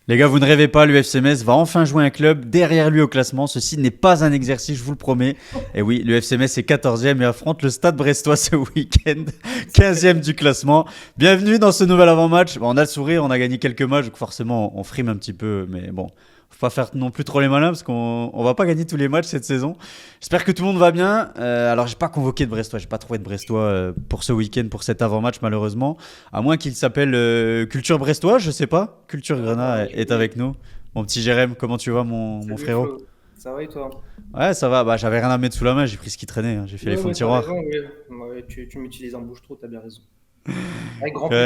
Les gars, vous ne rêvez pas, l'UFC Metz va enfin jouer un club derrière lui au classement. Ceci n'est pas un exercice, je vous le promets. Et oui, l'UFC Metz est 14e et affronte le Stade Brestois ce week-end, 15e du classement. Bienvenue dans ce nouvel avant-match. Bon, on a le sourire, on a gagné quelques matchs, donc forcément on frime un petit peu. Mais bon, faut pas faire non plus trop les malins parce qu'on va pas gagner tous les matchs cette saison. J'espère que tout le monde va bien. Alors, j'ai pas convoqué de Brestois, j'ai pas trouvé de Brestois pour ce week-end, pour cet avant-match malheureusement. À moins qu'il s'appelle Culture Brestois, je sais pas. Culture Grenat est avec nous. Mon petit Jérém, comment tu vas, mon Salut frérot? Flo, ça va et toi? Ouais, ça va. Bah, j'avais rien à mettre sous la main, j'ai pris ce qui traînait, hein. J'ai fait les Ouais, fonds de mais t'as tiroir. raison, ouais. Ouais, tu m'utilises en bouche trop, t'as bien raison. Avec grand plaisir.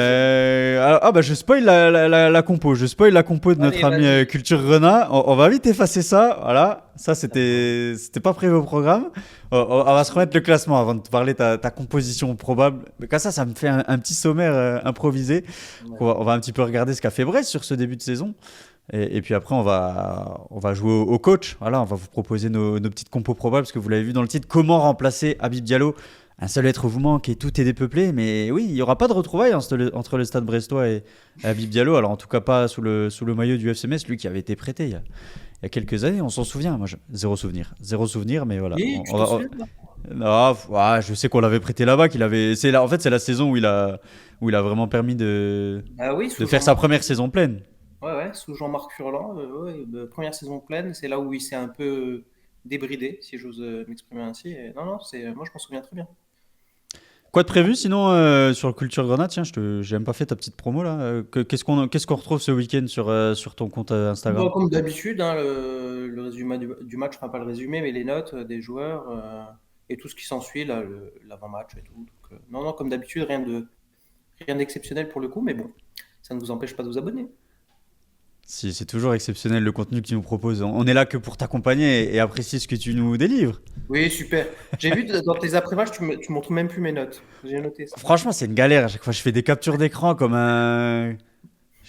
Bah je spoil la compo, je spoil la compo de notre Allez, ami vas-y. Culture Grenat. On va vite effacer ça, voilà. Ça D'accord. c'était pas prévu au programme. On va se remettre le classement avant de te parler ta composition probable. Mais comme ça me fait un petit sommaire improvisé. Ouais. On va un petit peu regarder ce qu'a fait Brest sur ce début de saison. Et puis après on va jouer au coach. Voilà, on va vous proposer nos petites compos probables parce que vous l'avez vu dans le titre. Comment remplacer Habib Diallo? Un seul être vous manque et tout est dépeuplé. Mais oui, il n'y aura pas de retrouvailles entre le Stade Brestois et Habib Diallo. Alors en tout cas pas sous le maillot du FC Metz, lui qui avait été prêté il y a quelques années. On s'en souvient. Moi, zéro souvenir. Zéro souvenir, mais voilà. Oui, tu t'en souviens de moi? Non, ouais, je sais qu'on l'avait prêté là-bas, qu'il avait. En fait, c'est la saison où il a vraiment permis Ah oui, de sous faire sa Jean-Marc. première saison pleine. Ouais, ouais, sous Jean-Marc Furlan. Ouais, première saison pleine, c'est là où il s'est un peu débridé, si j'ose m'exprimer ainsi. Et non, non, moi je m'en souviens très bien. Quoi de prévu sinon sur le Culture Grenade? Tiens, j'ai même pas fait ta petite promo là. Qu'est-ce qu'on retrouve ce week-end sur ton compte Instagram? Bon, comme d'habitude, hein, le résumé du match, enfin pas le résumé, mais les notes des joueurs et tout ce qui s'ensuit, là, l'avant-match et tout. Donc, non, non, comme d'habitude, rien d'exceptionnel pour le coup, mais bon, ça ne vous empêche pas de vous abonner. Si, c'est toujours exceptionnel le contenu que tu nous proposes. On est là que pour t'accompagner et apprécier ce que tu nous délivres. Oui, super. J'ai vu dans tes après-matchs, tu montres même plus mes notes. J'ai noté ça. Franchement, c'est une galère. À chaque fois, je fais des captures d'écran comme un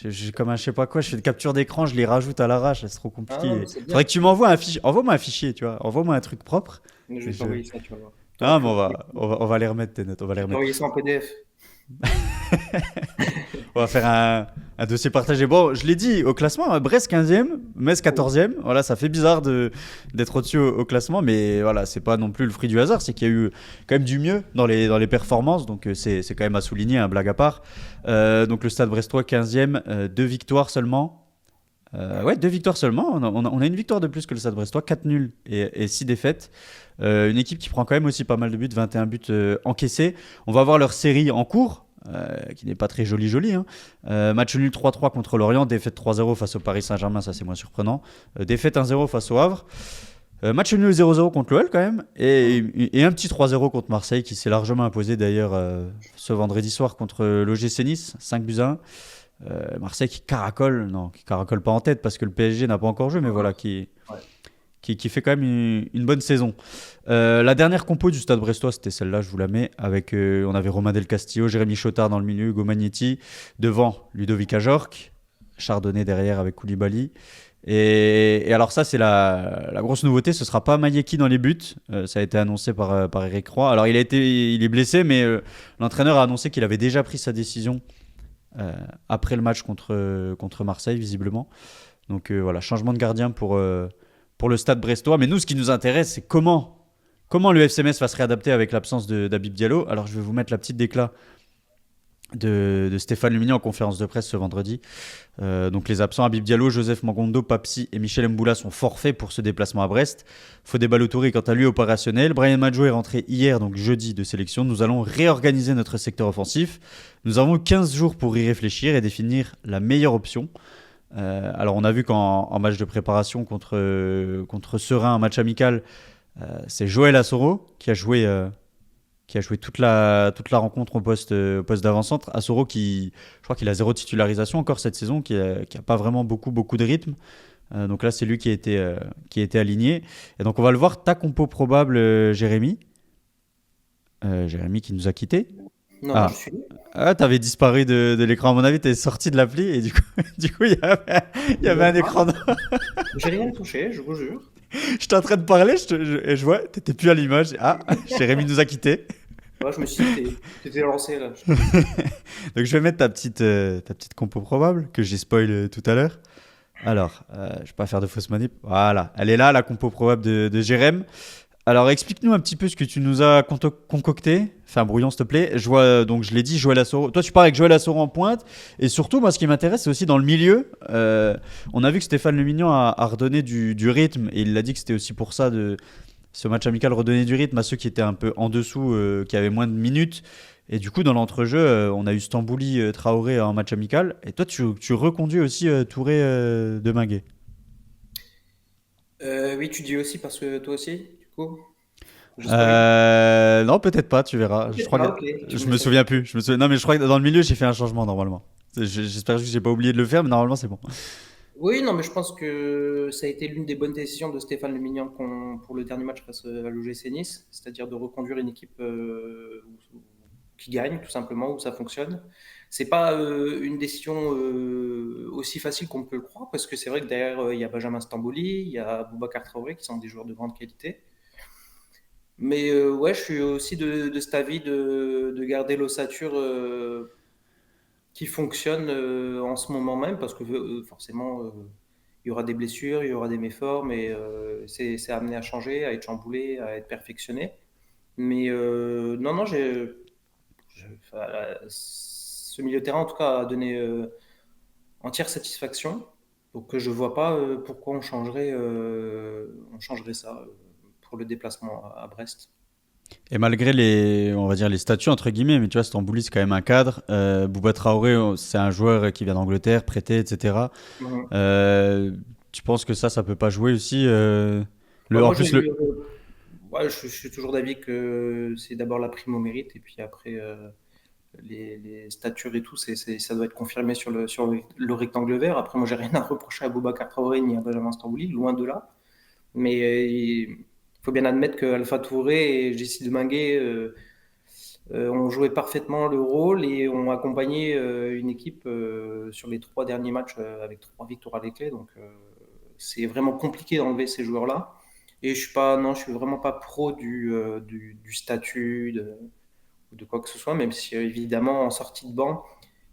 je sais pas quoi. Je fais des captures d'écran, je les rajoute à l'arrache. C'est trop Ah non, mais compliqué. c'est bien. Faudrait que tu m'envoies un fichier. Envoie-moi un fichier, tu vois. Envoie-moi un truc propre. Je Et vais je... t'envoyer ça, tu vas voir. T'auras Ah, mais plus rien. on va les remettre tes notes. On va Je les vais remettre. t'envoyer ça en PDF. On va faire un dossier partagé. Bon, je l'ai dit, au classement, Brest 15e, Metz Oh. 14e. Voilà, ça fait bizarre d'être au-dessus au classement, mais voilà, c'est pas non plus le fruit du hasard. C'est qu'il y a eu quand même du mieux dans les performances, donc c'est quand même à souligner, un blague à part. Donc le Stade Brestois 15e, deux victoires seulement. Ouais, deux victoires seulement. On a une victoire de plus que le Stade Brestois, 4 nuls et 6 défaites. Une équipe qui prend quand même aussi pas mal de buts, 21 buts encaissés. On va voir leur série en cours, qui n'est pas très jolie, hein. Match nul 3-3 contre Lorient, défaite 3-0 face au Paris Saint-Germain, ça c'est moins surprenant. Défaite 1-0 face au Havre. Match nul 0-0 contre l'OL quand même. Et un petit 3-0 contre Marseille qui s'est largement imposé d'ailleurs ce vendredi soir contre l'OGC Nice, 5 buts à 1. Marseille qui caracole pas en tête parce que le PSG n'a pas encore joué, mais voilà, Ouais. qui fait quand même une bonne saison. La dernière compo du Stade Brestois, c'était celle-là, je vous la mets. On avait Romain Del Castillo, Jérémy Chotard dans le milieu, Hugo Magnetti. Devant, Ludovic Ajorc. Chardonnay derrière avec Koulibaly. Et alors ça, c'est la grosse nouveauté. Ce sera pas Mayeki dans les buts. Ça a été annoncé par Eric Roy. Alors il est blessé, mais l'entraîneur a annoncé qu'il avait déjà pris sa décision après le match contre Marseille, visiblement. Donc voilà, changement de gardien pour le Stade Brestois. Mais nous, ce qui nous intéresse, c'est comment le FC Metz va se réadapter avec l'absence d'Habib Diallo. Alors, je vais vous mettre la petite déclat de Stéphane Lumini en conférence de presse ce vendredi. Donc, les absents Habib Diallo, Joseph Mangondo, Papsi et Michel Mboula sont forfaits pour ce déplacement à Brest. Fodé Ballo-Touré, quant à lui, opérationnel. Brian Madjo est rentré hier, donc jeudi, de sélection. Nous allons réorganiser notre secteur offensif. Nous avons 15 jours pour y réfléchir et définir la meilleure option. Alors, on a vu qu'en match de préparation contre Serein, un match amical, c'est Joël Assoro qui a joué toute la rencontre au poste d'avant-centre. Assoro je crois qu'il a zéro titularisation encore cette saison, qui a pas vraiment beaucoup de rythme. Donc là, c'est lui qui a été aligné. Et donc, on va le voir. Ta compo probable, Jérémy. Jérémy qui nous a quittés. Non, non, je Ah, suis là. t'avais disparu de l'écran. À mon avis, t'es sorti de l'appli et du coup, du coup, il y Je avait vois un pas. écran. J'ai rien touché, je vous jure. J'étais en train de parler et je vois, t'étais plus à l'image. Ah, Jérémy nous a quittés. Ouais, je me suis dit, t'étais lancé là. Donc je vais mettre ta petite compo probable que j'ai spoil tout à l'heure. Alors, je vais pas faire de fausse manip. Voilà, elle est là, la compo probable de Jérém. Alors, explique-nous un petit peu ce que tu nous as concocté. Fais un brouillon, s'il te plaît. Je vois, donc, je l'ai dit, Joël Assoro. Toi, tu pars avec Joël Assoro en pointe. Et surtout, moi, ce qui m'intéresse, c'est aussi dans le milieu. On a vu que Stéphane Le Mignon a redonné du rythme. Et il a dit que c'était aussi pour ça, ce match amical, redonner du rythme à ceux qui étaient un peu en dessous, qui avaient moins de minutes. Et du coup, dans l'entrejeu, on a eu Stambouli, Traoré en match amical. Et toi, tu reconduis aussi Touré de Minguet. Oui, tu dis aussi parce que toi aussi, du coup, je spoil. Non, peut-être pas, tu verras. Je Peut-être crois pas, que ok, tu je me me laisses souviens répondre. plus. Non, mais je crois que dans le milieu, j'ai fait un changement normalement. J'espère juste que j'ai pas oublié de le faire, mais normalement, c'est bon. Oui, non, mais je pense que ça a été l'une des bonnes décisions de Stéphane Le Mignan pour le dernier match face à l'OGC Nice, c'est-à-dire de reconduire une équipe qui gagne, tout simplement, où ça fonctionne. C'est pas une décision aussi facile qu'on peut le croire, parce que c'est vrai que derrière, il y a Benjamin Stambouli, il y a Boubacar Traoré, qui sont des joueurs de grande qualité. Mais ouais, je suis aussi de cet avis de garder l'ossature qui fonctionne en ce moment même, parce que forcément, il y aura des blessures, il y aura des méformes, et c'est amené à changer, à être chamboulé, à être perfectionné. Mais non, non, enfin, ce milieu de terrain, en tout cas, a donné entière satisfaction. Donc je vois pas pourquoi on changerait ça pour le déplacement à Brest. Et malgré on va dire les statuts entre guillemets, mais tu vois, Stambouli, c'est quand même un cadre. Bouba Traoré, c'est un joueur qui vient d'Angleterre, prêté, etc. Mhm. Euh, Tu penses que ça peut pas jouer aussi Bah, en moi, plus, le. ouais, je suis toujours d'avis que c'est d'abord la prime au mérite et puis après les statures et tout, ça doit être confirmé sur le rectangle vert. Après, moi, j'ai rien à reprocher à Boubacar Traoré ni à Benjamin Stambouli, loin de là. Mais il faut bien admettre que Alpha Touré et Jessie Deminguet ont joué parfaitement le rôle et ont accompagné une équipe sur les 3 derniers matchs avec 3 victoires à les clés. Donc, c'est vraiment compliqué d'enlever ces joueurs-là. Et non, je suis vraiment pas pro du statut de quoi que ce soit, même si évidemment en sortie de banc,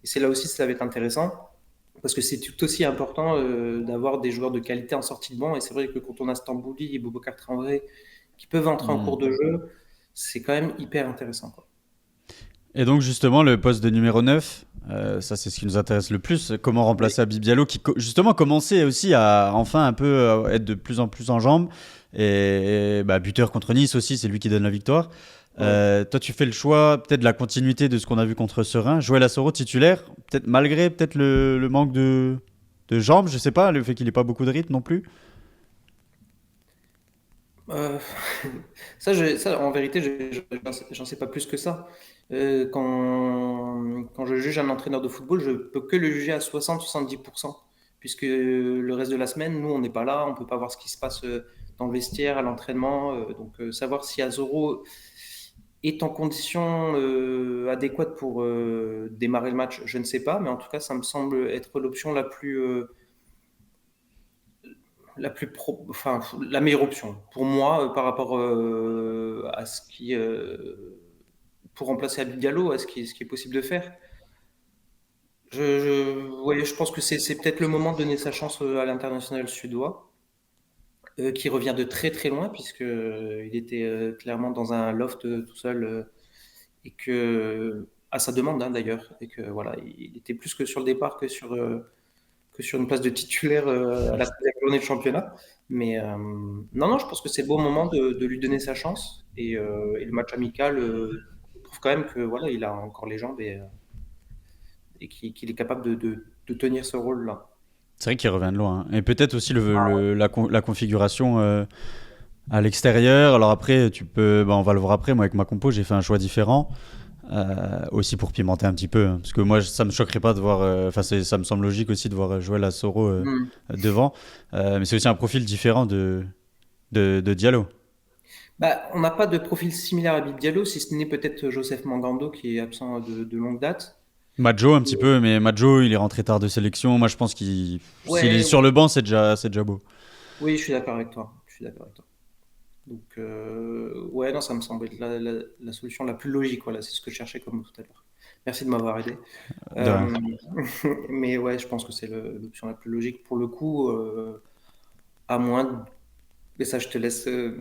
et c'est là aussi ça va être intéressant, parce que c'est tout aussi important d'avoir des joueurs de qualité en sortie de banc, et c'est vrai que quand on a Stambouli et Boubacar Traoré qui peuvent entrer en Hmm. cours de jeu, c'est quand même hyper intéressant, quoi. Et donc justement, le poste de numéro 9, ça c'est ce qui nous intéresse le plus. Comment Oui. remplacer Habib Diallo qui justement commençait aussi à enfin un peu être de plus en plus en jambes. Et bah, buteur contre Nice aussi, c'est lui qui donne la victoire. Ouais. Toi, tu fais le choix peut-être de la continuité de ce qu'on a vu contre Serein. Joël Assoro titulaire, peut-être malgré peut-être le manque de jambes, je sais pas, le fait qu'il n'ait pas beaucoup de rythme non plus. Euh, ça, en vérité, j'en sais pas plus que ça. Quand je juge un entraîneur de football, je peux que le juger à 60-70%, puisque le reste de la semaine, nous, on n'est pas là, on peut pas voir ce qui se passe dans le vestiaire, à l'entraînement. Donc, savoir si Azoro est en condition adéquate pour démarrer le match, je ne sais pas, mais en tout cas, ça me semble être l'option enfin, la meilleure option pour moi par rapport à ce qui pour remplacer Abid Diallo, à ce qui est possible de faire. Ouais, je pense que c'est peut-être le moment de donner sa chance à l'international suédois, qui revient de très très loin puisque il était clairement dans un loft tout seul et que à sa demande hein, d'ailleurs et que voilà, il était plus que sur le départ que sur une place de titulaire à la première journée de championnat. Mais non, non, je pense que c'est le bon moment de lui donner sa chance. Et le match amical prouve quand même que voilà, il a encore les jambes et qu'il est capable de tenir ce rôle-là. C'est vrai qu'il revient de loin, hein. Et peut-être aussi la configuration à l'extérieur. Alors après, bah, on va le voir après. Moi, avec ma compo, j'ai fait un choix différent. Aussi pour pimenter un petit peu, hein. Parce que moi, ça me choquerait pas de voir. Enfin, ça me semble logique aussi de voir Joël Assoro Mm. devant. Mais c'est aussi un profil différent de Diallo. Bah, on n'a pas de profil similaire à Bib Diallo, si ce n'est peut-être Joseph Mangando qui est absent de longue date. Majo un petit peu, mais Majo, il est rentré tard de sélection. Moi, je pense qu'il, s'il est Ouais, sur le banc, c'est déjà beau. oui, je suis d'accord avec toi. Je suis d'accord avec toi. Donc, ouais, non, ça me semble être la solution la plus logique. Voilà, c'est ce que je cherchais comme tout à l'heure. Merci de m'avoir aidé. De rien. Euh, mais ouais, je pense que c'est l'option la plus logique pour le coup, à moins mais ça, je te laisse me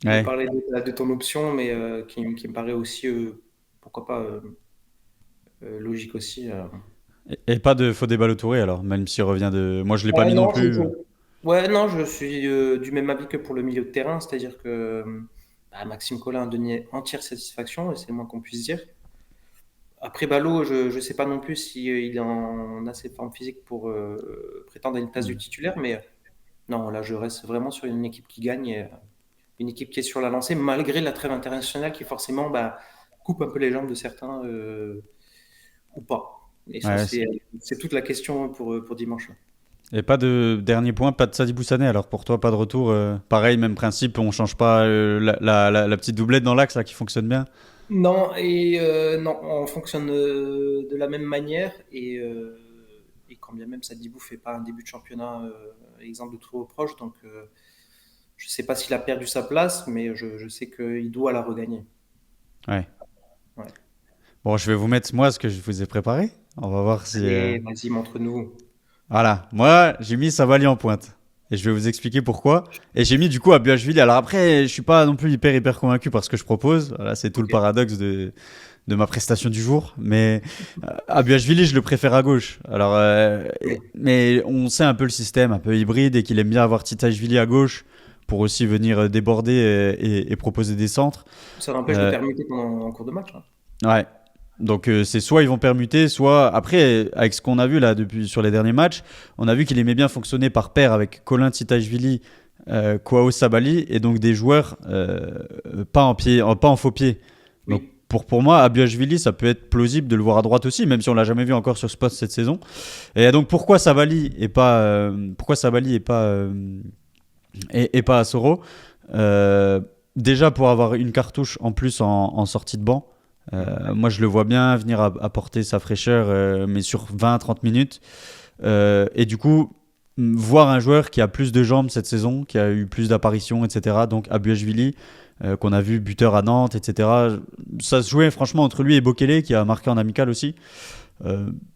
Ouais. parler de ton option, mais qui me paraît aussi, pourquoi pas, logique aussi. Et pas de Fodé Ballo-Touré alors, même s'il revient de. Moi, je l'ai pas mis non Non, plus. ouais, non, je suis du même avis que pour le milieu de terrain, c'est-à-dire que bah, Maxime Collin a donné entière satisfaction, et c'est le moins qu'on puisse dire. Après Ballot, je ne sais pas non plus si, il est en assez forme physique pour prétendre à une place du titulaire, mais non, là, je reste vraiment sur une équipe qui gagne, et, une équipe qui est sur la lancée, malgré la trêve internationale qui forcément bah, coupe un peu les jambes de certains ou pas. Et ça, Ouais. c'est toute la question pour dimanche. Et pas de dernier point, pas de Sadibou Sané. Alors pour toi, pas de retour. Pareil, même principe, on change pas la petite doublette dans l'axe là qui fonctionne bien. Non, et non, on fonctionne de la même manière, et quand bien même Sadibou fait pas un début de championnat exemple de trop proche, donc je sais pas s'il a perdu sa place, mais je sais qu'il doit la regagner. Ouais. Ouais. Bon, je vais vous mettre moi ce que je vous ai préparé. On va voir si. Allez, vas-y, montre-nous. Voilà. Moi, j'ai mis Savali en pointe. Et je vais vous expliquer pourquoi. Et j'ai mis du coup Abuashvili. Alors après, je suis pas non plus hyper convaincu par ce que je propose. Voilà, c'est tout le Ok. paradoxe de ma prestation du jour. Mais Abuashvili, je le préfère à gauche. Alors, Oui. mais on sait un peu le système, un peu hybride, et qu'il aime bien avoir Titashvili à gauche pour aussi venir déborder et proposer des centres. Ça n'empêche de Euh, permuter en cours de match, hein. ouais. Donc c'est soit ils vont permuter, soit après avec ce qu'on a vu là depuis sur les derniers matchs, on a vu qu'il aimait bien fonctionner par paire avec Colin Titashvili, Kwao Sabali et donc des joueurs pas en pied, pas en faux pied. Donc Oui. pour moi, Abiashvili, ça peut être plausible de le voir à droite aussi, même si on l'a jamais vu encore sur ce poste cette saison. Et donc pourquoi Sabali et pas et pas Asoro. Euh, Déjà pour avoir une cartouche en plus en sortie de banc. Moi, je le vois bien venir apporter sa fraîcheur, mais sur 20-30 minutes. Et du coup, voir un joueur qui a plus de jambes cette saison, qui a eu plus d'apparitions, etc. Donc, Abuashvili, qu'on a vu buteur à Nantes, etc. Ça se jouait franchement entre lui et Bokele, qui a marqué en amical aussi.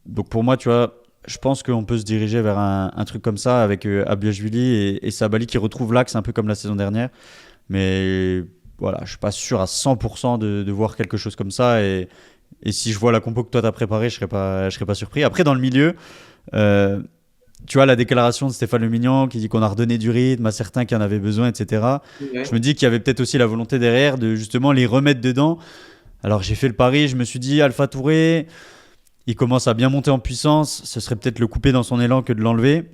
Donc, pour moi, tu vois, je pense qu'on peut se diriger vers un truc comme ça avec Abuashvili et Sabali qui retrouve l'axe un peu comme la saison dernière. Mais voilà, je suis pas sûr à 100% de voir quelque chose comme ça. Et si je vois la compo que toi t'as préparée, je serais pas surpris. Après, dans le milieu, euh, tu vois la déclaration de Stéphane Le Mignan qui dit qu'on a redonné du rythme à certains qui en avaient besoin, etc. Je me Ouais. dis qu'il y avait peut-être aussi la volonté derrière de justement les remettre dedans. Alors j'ai fait le pari, je me suis dit Alpha Touré, il commence à bien monter en puissance, ce serait peut-être le couper dans son élan que de l'enlever.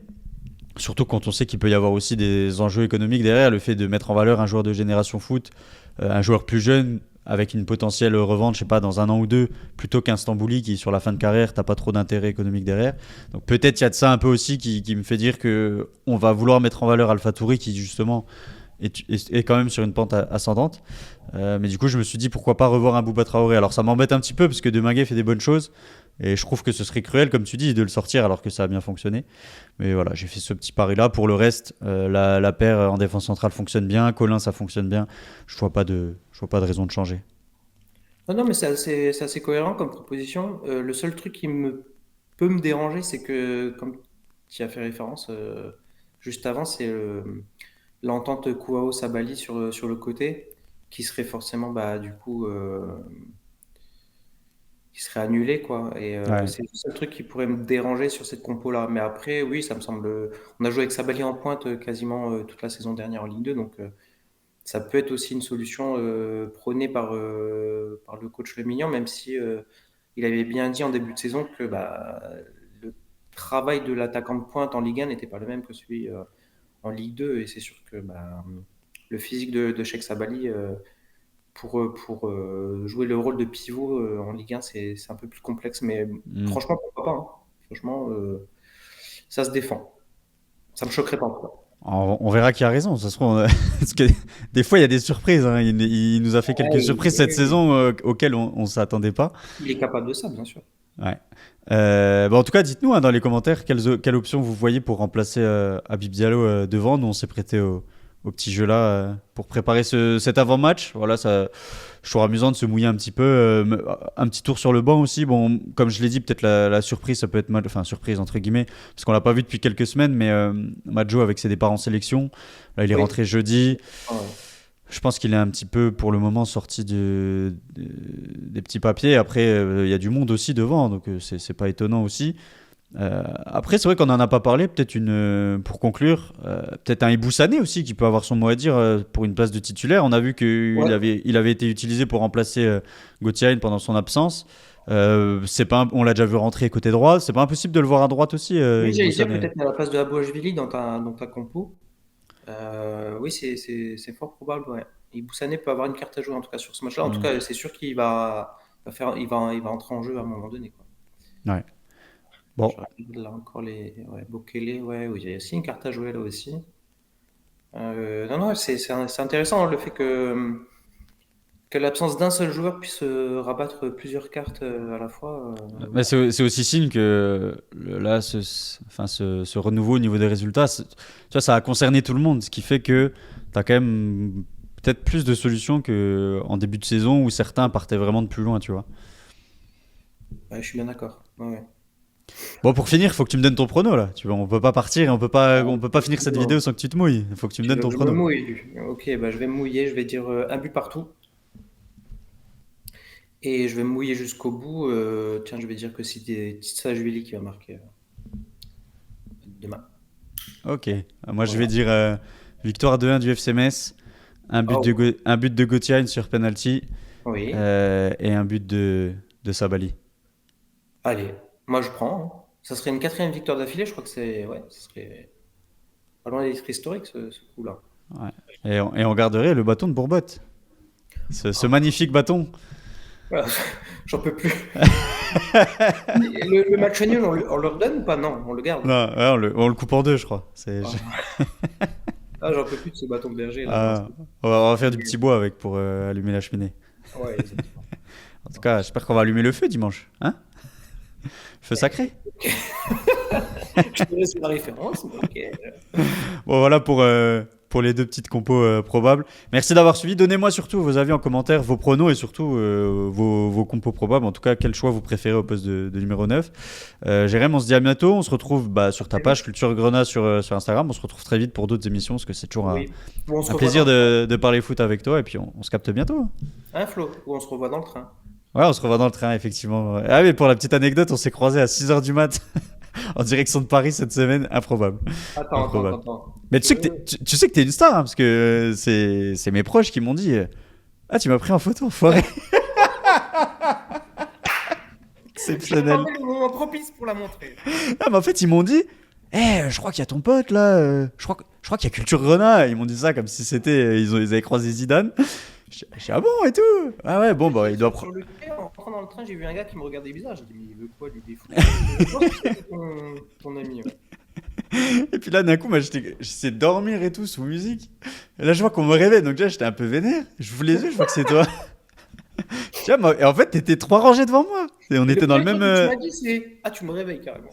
Surtout quand on sait qu'il peut y avoir aussi des enjeux économiques derrière, le fait de mettre en valeur un joueur de génération foot, un joueur plus jeune avec une potentielle revente, je sais pas, dans un an ou deux, plutôt qu'un Stambouli qui sur la fin de carrière, t'as pas trop d'intérêt économique derrière. Donc peut-être il y a de ça un peu aussi qui me fait dire que on va vouloir mettre en valeur Alpha Touri qui justement est quand même sur une pente ascendante. Mais du coup, je me suis dit pourquoi pas revoir un Bouba Traoré. Alors ça m'embête un petit peu parce que Deminguet fait des bonnes choses et je trouve que ce serait cruel, comme tu dis, de le sortir alors que ça a bien fonctionné. Mais voilà, j'ai fait ce petit pari-là. Pour le reste, la paire en défense centrale fonctionne bien. Colin, ça fonctionne bien. Je vois pas de raison de changer. Non, non, mais c'est assez cohérent comme proposition. Le seul truc peut me déranger, c'est que, comme tu y as fait référence juste avant, c'est l'entente Kouao-Sabali sur le côté, qui serait forcément, bah, du coup, qui serait annulé, quoi. Et Ouais. c'est le seul truc qui pourrait me déranger sur cette compo-là. Mais après, oui, ça me semble. On a joué avec Sabali en pointe quasiment toute la saison dernière en Ligue 2, donc ça peut être aussi une solution prônée par le coach Le Mignan, même si il avait bien dit en début de saison que bah, le travail de l'attaquant de pointe en Ligue 1 n'était pas le même que celui en Ligue 2. Et c'est sûr que bah, le physique de Cheikh Sabali, pour jouer le rôle de pivot en Ligue 1, c'est un peu plus complexe. Mais Mm. franchement, pourquoi pas, hein. Franchement, ça se défend. Ça me choquerait pas, en tout cas. On verra qui a raison. Ça se trouve, parce que des fois, il y a des surprises. Hein. Il nous a fait quelques Ouais, surprises cette saison auxquelles on ne s'attendait pas. il est capable de ça, bien sûr. Ouais. Bon, en tout cas, dites-nous dans les commentaires quelle option vous voyez pour remplacer Habib Diallo devant. Nous, on s'est prêté au petit jeu là pour préparer cet avant-match. Voilà, ça, je trouve amusant de se mouiller un petit peu, un petit tour sur le banc aussi. Bon, comme je l'ai dit, peut-être la surprise, ça peut être mal, enfin surprise entre guillemets, parce qu'on l'a pas vu depuis quelques semaines, mais Majo avec ses départs en sélection, là il est Oui. rentré jeudi. Ouais. Je pense qu'il est un petit peu pour le moment sorti des petits papiers. Après, il y a du monde aussi devant, donc c'est pas étonnant aussi. Après, c'est vrai qu'on n'en a pas parlé. Peut-être pour conclure, peut-être un Ibou Sané aussi qui peut avoir son mot à dire pour une place de titulaire. On a vu qu'il Ouais. avait été utilisé pour remplacer Gauthier pendant son absence. C'est pas, on l'a déjà vu rentrer côté droit. C'est pas impossible de le voir à droite aussi, Oui, Ibou j'allais dire Sané. peut-être à la place de Abouachvili dans ta compo. Oui, c'est fort probable, ouais. Et Boussané peut avoir une carte à jouer en tout cas sur ce match-là. En tout Hmm. cas, c'est sûr qu'il va entrer en jeu à un moment donné, quoi. Ouais. Bon, Je regarde là encore ouais, Bokele, ouais, oui, il y a aussi une carte à jouer là aussi. Non, non, c'est intéressant le fait que l'absence d'un seul joueur puisse rabattre plusieurs cartes à la fois. mais Ouais. c'est aussi signe que là, enfin, ce renouveau au niveau des résultats, tu vois, ça a concerné tout le monde, ce qui fait que tu as quand même peut-être plus de solutions qu'en début de saison où certains partaient vraiment de plus loin, tu vois. Ouais, je suis bien d'accord. Ouais, ouais. Bon, pour finir, il faut que tu me donnes ton prono là. Tu vois, on peut pas partir et on peut pas finir cette vidéo sans que tu te mouilles. Il faut que tu me Tu donnes veux ton que je me prono. mouille? Ok, bah, je vais me mouiller, je vais dire un but partout. Et je vais me mouiller jusqu'au bout. Tiens, je vais dire que c'est Tissa Julie qui va marquer demain. Ok. Moi, je vais Voilà. dire victoire 2-1 du FC Metz, Oh, un but de Gauthier sur penalty oui. et un but de Sabali. Allez, moi je prends, hein. Ça serait une quatrième victoire d'affilée. Je crois que c'est. Ouais, ça serait pas loin d'être historique ce coup-là. Ouais. Et on garderait le bâton de Bourbotte. Ce Ah, magnifique bâton. voilà. J'en peux plus. Le match nul, on leur donne ou pas? Non, on le garde. Non, ouais, on le coupe en deux, je crois. Ah, ah, j'en peux plus de ce bâton de berger là. Non, Ah, on va faire du petit bois avec pour allumer la cheminée. ouais, exactement. En tout cas, j'espère qu'on va allumer le feu dimanche. Hein? Feu sacré. Je te laisse la référence, mais ok. Bon, voilà pour les deux petites compos probables. Merci d'avoir suivi. Donnez-moi surtout vos avis en commentaire, vos pronos et surtout vos compos probables. En tout cas, quel choix vous préférez au poste de numéro 9. Jérém, on se dit à bientôt. On se retrouve sur ta page Culture Grenat sur Instagram. On se retrouve très vite pour d'autres émissions parce que c'est toujours Oui. Ou on se un revoit plaisir dans le train. de parler foot avec toi. Et puis, on se capte bientôt. Hein, Flo? Ou on se revoit dans le train. Ouais, on se revoit dans le train, effectivement. Ouais. Ah, mais pour la petite anecdote, on s'est croisés à 6h du mat en direction de Paris cette semaine. Improbable. Improbable. Attends. Mais tu Tu sais que veux? tu sais que t'es une star, hein, parce que c'est mes proches qui m'ont dit Ah, tu m'as pris en photo, enfoiré. Exceptionnel. J'attendais le moment propice pour la montrer. Ah, mais en fait, ils m'ont dit je crois qu'il y a ton pote là. Je crois qu'il y a Culture Grenat. Ils m'ont dit ça comme si c'était. Ils avaient croisé Zidane. Je dis, ah bon et tout. Ah ouais, bon, bah, il doit Sur prendre. le quai, en rentrant dans le train, j'ai vu un gars qui me regardait bizarre. J'ai dit, mais il veut quoi, lui, des fous? Je pense que c'était ton ami. Ouais. Et puis là, d'un coup, moi, j'essayais de dormir et tout sous musique. Et là, je vois qu'on me réveille. Donc là, j'étais un peu vénère. Je vous les yeux, je vois que c'est toi. Tiens, et en fait, t'étais 3 rangées devant moi. Et on Et le était dans le premier même. truc que tu m'as dit, c'est ah, tu me réveilles carrément.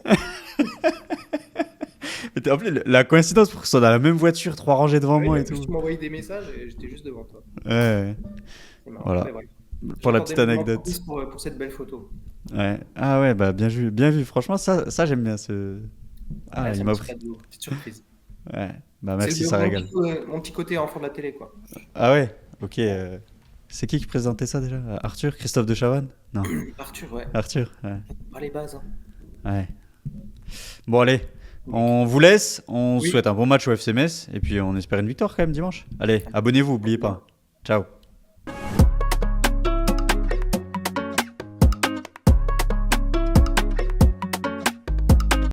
En plus, la coïncidence pour que ce soit dans la même voiture, 3 rangées devant Ouais, moi en et plus, tout. tu m'as envoyé des messages et j'étais juste devant toi. Ouais, ouais. C'est marrant, Voilà. mais voilà. Pour la J'attendais petite le moment anecdote. propice pour cette belle photo. Ouais. Ah ouais, bah bien vu, bien vu. Franchement, ça j'aime bien ce. Ah, Ouais, c'est il un m'a petit pris. cadeau, petite surprise. Ouais. Bah C'est merci, ça régale. mon petit côté enfant de la télé, quoi. Ah ouais. Ok. C'est qui présentait ça déjà? Arthur? Christophe de Chavannes? Non. Arthur, ouais. Arthur. Ouais. Pas les bases, hein. Ouais. Bon allez. Mec. On vous laisse. On Oui. souhaite un bon match au FC Metz et puis on espère une victoire quand même dimanche. Allez, abonnez-vous, oubliez pas. Ciao.